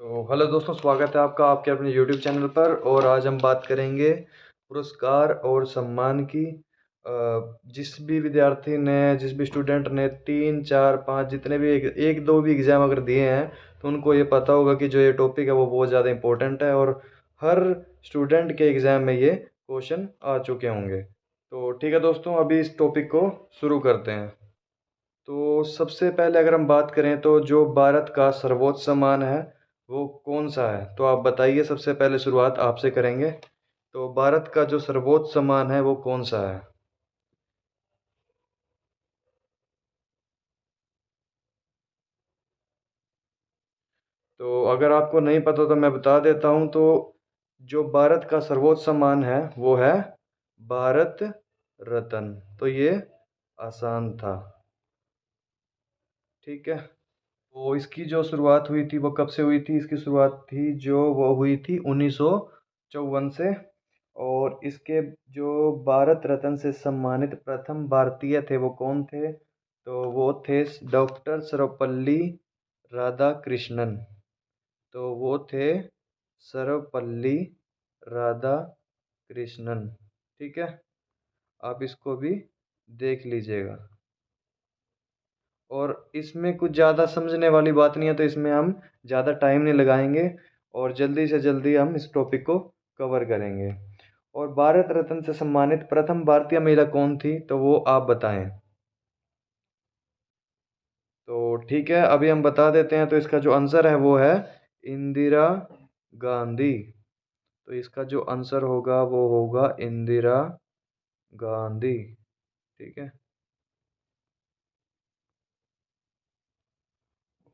तो हेलो दोस्तों, स्वागत है आपका आपके अपने यूट्यूब चैनल पर। और आज हम बात करेंगे पुरस्कार और सम्मान की। जिस भी विद्यार्थी ने, जिस भी स्टूडेंट ने 3 4 5 जितने भी एक दो भी एग्ज़ाम अगर दिए हैं तो उनको ये पता होगा कि जो ये टॉपिक है वो बहुत ज़्यादा इम्पोर्टेंट है और हर स्टूडेंट के एग्ज़ाम में ये क्वेश्चन आ चुके होंगे। तो ठीक है दोस्तों, अभी इस टॉपिक को शुरू करते हैं। तो सबसे पहले अगर हम बात करें तो जो भारत का सर्वोच्च सम्मान है वो कौन सा है, तो आप बताइए। सबसे पहले शुरुआत आपसे करेंगे। तो भारत का जो सर्वोच्च सम्मान है वो कौन सा है? तो अगर आपको नहीं पता तो मैं बता देता हूँ। तो जो भारत का सर्वोच्च सम्मान है वो है भारत रत्न। तो ये आसान था। ठीक है। तो इसकी जो शुरुआत हुई थी वो कब से हुई थी? इसकी शुरुआत थी जो वो हुई थी 1954 से। और इसके जो भारत रत्न से सम्मानित प्रथम भारतीय थे वो कौन थे? तो वो थे डॉक्टर सर्वपल्ली राधाकृष्णन। तो वो थे सर्वपल्ली राधाकृष्णन। ठीक है, आप इसको भी देख लीजिएगा। और इसमें कुछ ज़्यादा समझने वाली बात नहीं है, तो इसमें हम ज़्यादा टाइम नहीं लगाएंगे और जल्दी से जल्दी हम इस टॉपिक को कवर करेंगे। और भारत रत्न से सम्मानित प्रथम भारतीय महिला कौन थी, तो वो आप बताएं। तो ठीक है, अभी हम बता देते हैं। तो इसका जो आंसर है वो है इंदिरा गांधी। तो इसका जो आंसर होगा वो होगा इंदिरा गांधी। ठीक है।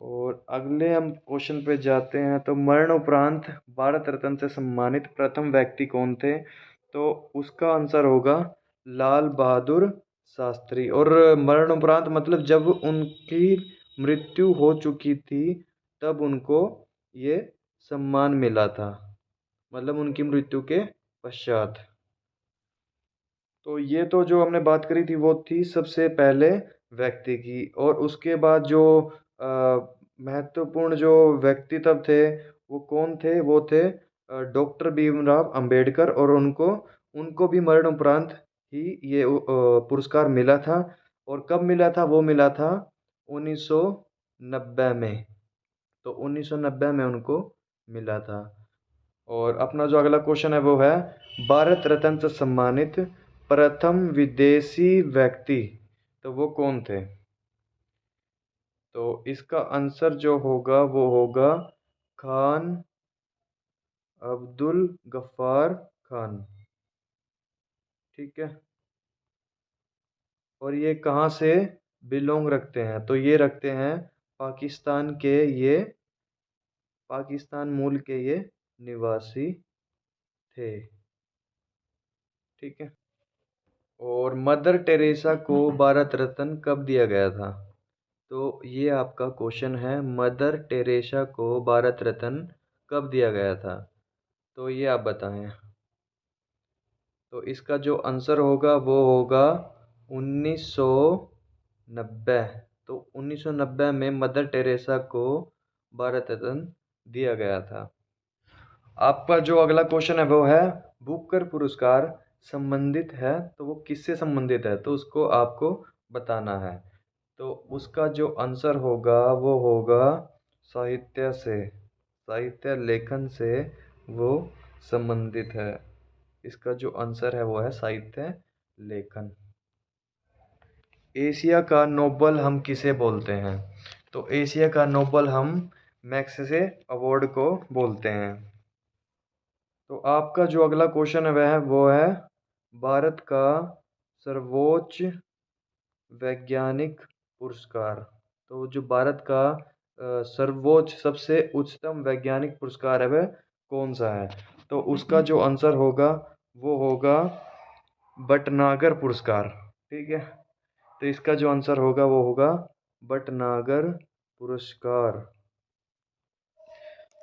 और अगले हम क्वेश्चन पे जाते हैं। तो मरणोपरांत भारत रत्न से सम्मानित प्रथम व्यक्ति कौन थे? तो उसका आंसर होगा लाल बहादुर शास्त्री। और मरणोपरांत मतलब जब उनकी मृत्यु हो चुकी थी तब उनको ये सम्मान मिला था, मतलब उनकी मृत्यु के पश्चात। तो ये तो जो हमने बात करी थी वो थी सबसे पहले व्यक्ति की। और उसके बाद जो महत्वपूर्ण जो व्यक्तित्व थे वो कौन थे? वो थे डॉक्टर भीमराव अंबेडकर। और उनको उनको भी मरणोपरांत ही ये पुरस्कार मिला था। और कब मिला था? वो मिला था 1990 में। तो 1990 में उनको मिला था। और अपना जो अगला क्वेश्चन है वो है भारत रत्न से सम्मानित प्रथम विदेशी व्यक्ति, तो वो कौन थे? तो इसका आंसर जो होगा वो होगा खान अब्दुल गफ्फार खान। ठीक है। और ये कहाँ से बिलोंग रखते हैं? तो ये रखते हैं पाकिस्तान के। ये पाकिस्तान मूल के ये निवासी थे। ठीक है। और मदर टेरेसा को भारत रत्न कब दिया गया था? तो ये आपका क्वेश्चन है, मदर टेरेसा को भारत रत्न कब दिया गया था? तो ये आप बताएं। तो इसका जो आंसर होगा वो होगा 1990। तो 1990 में मदर टेरेसा को भारत रत्न दिया गया था। आपका जो अगला क्वेश्चन है वो है बुकर पुरस्कार संबंधित है तो वो किससे संबंधित है? तो उसको आपको बताना है। तो उसका जो आंसर होगा वो होगा साहित्य से, साहित्य लेखन से वो संबंधित है। इसका जो आंसर है वो है साहित्य लेखन। एशिया का नोबल हम किसे बोलते हैं? तो एशिया का नोबल हम मैग्सेसे अवार्ड को बोलते हैं। तो आपका जो अगला क्वेश्चन है वह वो है भारत का सर्वोच्च वैज्ञानिक पुरस्कार। तो जो भारत का सर्वोच्च सबसे उच्चतम वैज्ञानिक पुरस्कार है वह कौन सा है? तो उसका जो आंसर होगा वो होगा भटनागर पुरस्कार। ठीक है। तो इसका जो आंसर होगा वो होगा भटनागर पुरस्कार।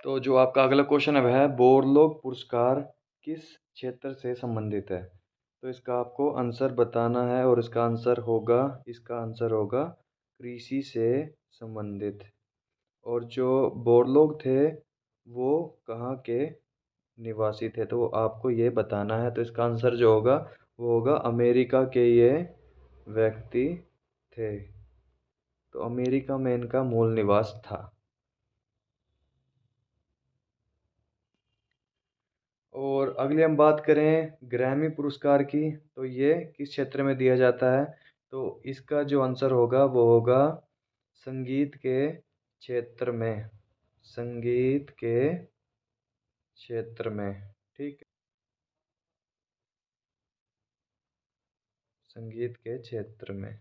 तो जो आपका अगला क्वेश्चन है वह है बोरलोग पुरस्कार किस क्षेत्र से संबंधित है? तो इसका आपको आंसर बताना है और इसका आंसर होगा कृषि से संबंधित। और जो बोरलोग थे वो कहाँ के निवासी थे, तो आपको ये बताना है। तो इसका आंसर जो होगा वो होगा अमेरिका के ये व्यक्ति थे। तो अमेरिका में इनका मूल निवास था। और अगली हम बात करें ग्रैमी पुरस्कार की, तो ये किस क्षेत्र में दिया जाता है। तो इसका जो आंसर होगा वो होगा संगीत के क्षेत्र में। संगीत के क्षेत्र में, ठीक है, संगीत के क्षेत्र में।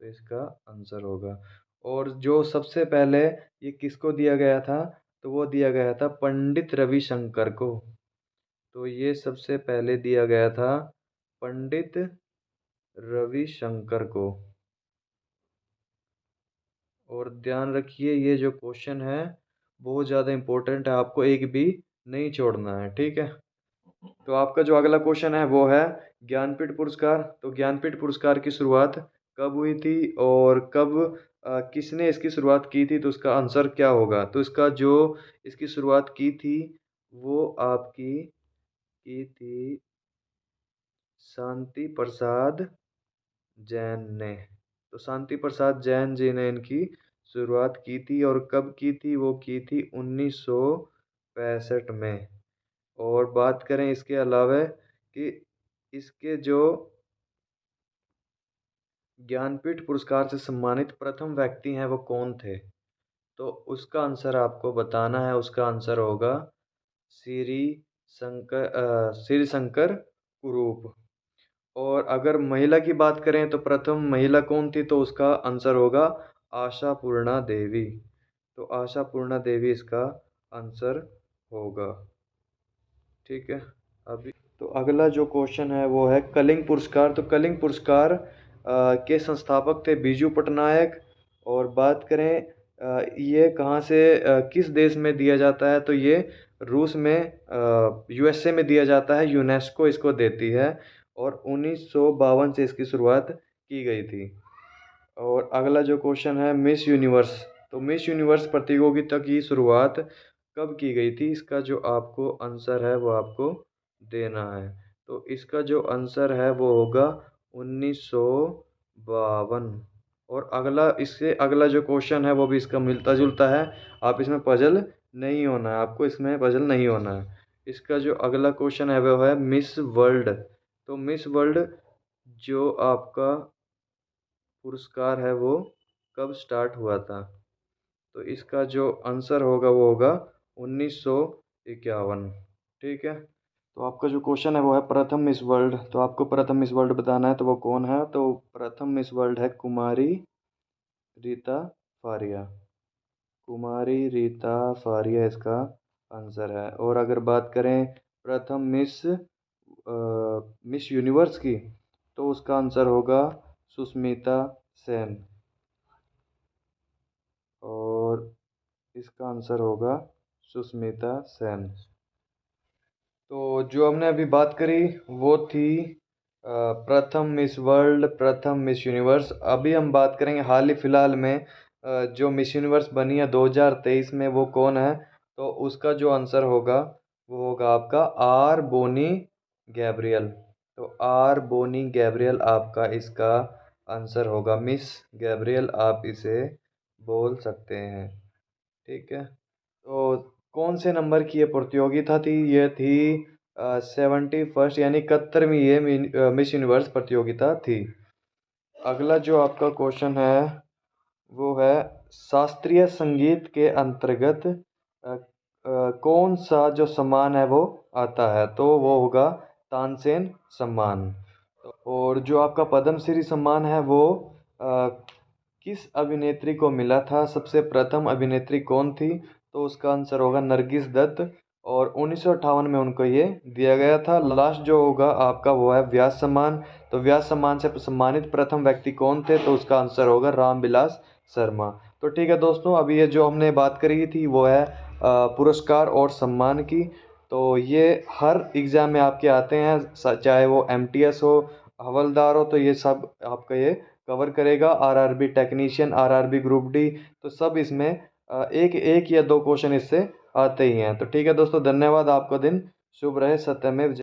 तो इसका आंसर होगा। और जो सबसे पहले ये किसको दिया गया था, तो वो दिया गया था पंडित रविशंकर को। तो ये सबसे पहले दिया गया था पंडित रविशंकर को। और ध्यान रखिए ये जो क्वेश्चन है बहुत ज़्यादा इम्पोर्टेंट है, आपको एक भी नहीं छोड़ना है, ठीक है। तो आपका जो अगला क्वेश्चन है वो है ज्ञानपीठ पुरस्कार। तो ज्ञानपीठ पुरस्कार की शुरुआत कब हुई थी और कब किसने इसकी शुरुआत की थी, तो उसका आंसर क्या होगा। तो इसका जो इसकी शुरुआत की थी वो आपकी की थी शांति प्रसाद जैन ने। तो शांति प्रसाद जैन जी ने इनकी शुरुआत की थी। और कब की थी, वो की थी 1965 में। और बात करें इसके अलावा कि इसके जो ज्ञानपीठ पुरस्कार से सम्मानित प्रथम व्यक्ति हैं वो कौन थे, तो उसका आंसर आपको बताना है। उसका आंसर होगा श्री शंकर कुरूप। और अगर महिला की बात करें तो प्रथम महिला कौन थी, तो उसका आंसर होगा आशा पूर्णा देवी। तो आशा पूर्णा देवी इसका आंसर होगा, ठीक है। अभी तो अगला जो क्वेश्चन है वो है कलिंग पुरस्कार। तो कलिंग पुरस्कार के संस्थापक थे बीजू पटनायक। और बात करें ये कहाँ से किस देश में दिया जाता है, तो ये रूस में यूएसए में दिया जाता है। यूनेस्को इसको देती है और 1952 से इसकी शुरुआत की गई थी। और अगला जो क्वेश्चन है मिस यूनिवर्स। तो मिस यूनिवर्स प्रतियोगिता की शुरुआत कब की गई थी, इसका जो आपको आंसर है वो आपको देना है। तो इसका जो आंसर है वो होगा 1952। और अगला इससे अगला जो क्वेश्चन है वो भी इसका मिलता जुलता है। आप इसमें पजल नहीं होना है, आपको इसमें पजल नहीं होना है। इसका जो अगला क्वेश्चन है वो है मिस वर्ल्ड। तो मिस वर्ल्ड जो आपका पुरस्कार है वो कब स्टार्ट हुआ था, तो इसका जो आंसर होगा वो होगा 1951, ठीक है। तो आपका जो क्वेश्चन है वो है प्रथम मिस वर्ल्ड। तो आपको प्रथम मिस वर्ल्ड बताना है, तो वो कौन है। तो प्रथम मिस वर्ल्ड है कुमारी रीता फारिया। कुमारी रीता फारिया इसका आंसर है। और अगर बात करें प्रथम मिस यूनिवर्स की, तो उसका आंसर होगा सुष्मिता सेन। और इसका आंसर होगा सुष्मिता सेन। तो जो हमने अभी बात करी वो थी प्रथम मिस वर्ल्ड, प्रथम मिस यूनिवर्स। अभी हम बात करेंगे हाल ही फिलहाल में जो मिस यूनिवर्स बनी है 2023 में, वो कौन है। तो उसका जो आंसर होगा वो होगा आपका आर बोनी गैब्रियल। तो आर बोनी गैब्रियल आपका इसका आंसर होगा। मिस गैब्रियल आप इसे बोल सकते हैं, ठीक है। तो कौन से नंबर की ये प्रतियोगिता थी, ये थी 71st यानी 71वीं ये मिस यूनिवर्स प्रतियोगिता थी। अगला जो आपका क्वेश्चन है वो है शास्त्रीय संगीत के अंतर्गत कौन सा जो सम्मान है वो आता है, तो वो होगा तानसेन सम्मान। और जो आपका पद्मश्री सम्मान है वो अ, किस अभिनेत्री को मिला था, सबसे प्रथम अभिनेत्री कौन थी, तो उसका आंसर होगा नरगिस दत्त। और 1958 में उनको ये दिया गया था। लास्ट जो होगा आपका वो है व्यास सम्मान। तो व्यास सम्मान से सम्मानित प्रथम व्यक्ति कौन थे, तो उसका आंसर होगा रामविलास शर्मा। तो ठीक है दोस्तों, अभी ये जो हमने बात करी थी वो है पुरस्कार और सम्मान की। तो ये हर एग्ज़ाम में आपके आते हैं, चाहे वो एमटीएस हो, हवलदार हो, तो ये सब आपका ये कवर करेगा। RRB technician, RRB group D, तो सब इसमें एक एक या दो क्वेश्चन इससे आते ही हैं। तो ठीक है दोस्तों, धन्यवाद। आपका दिन शुभ रहे। सत्यमेव जयते।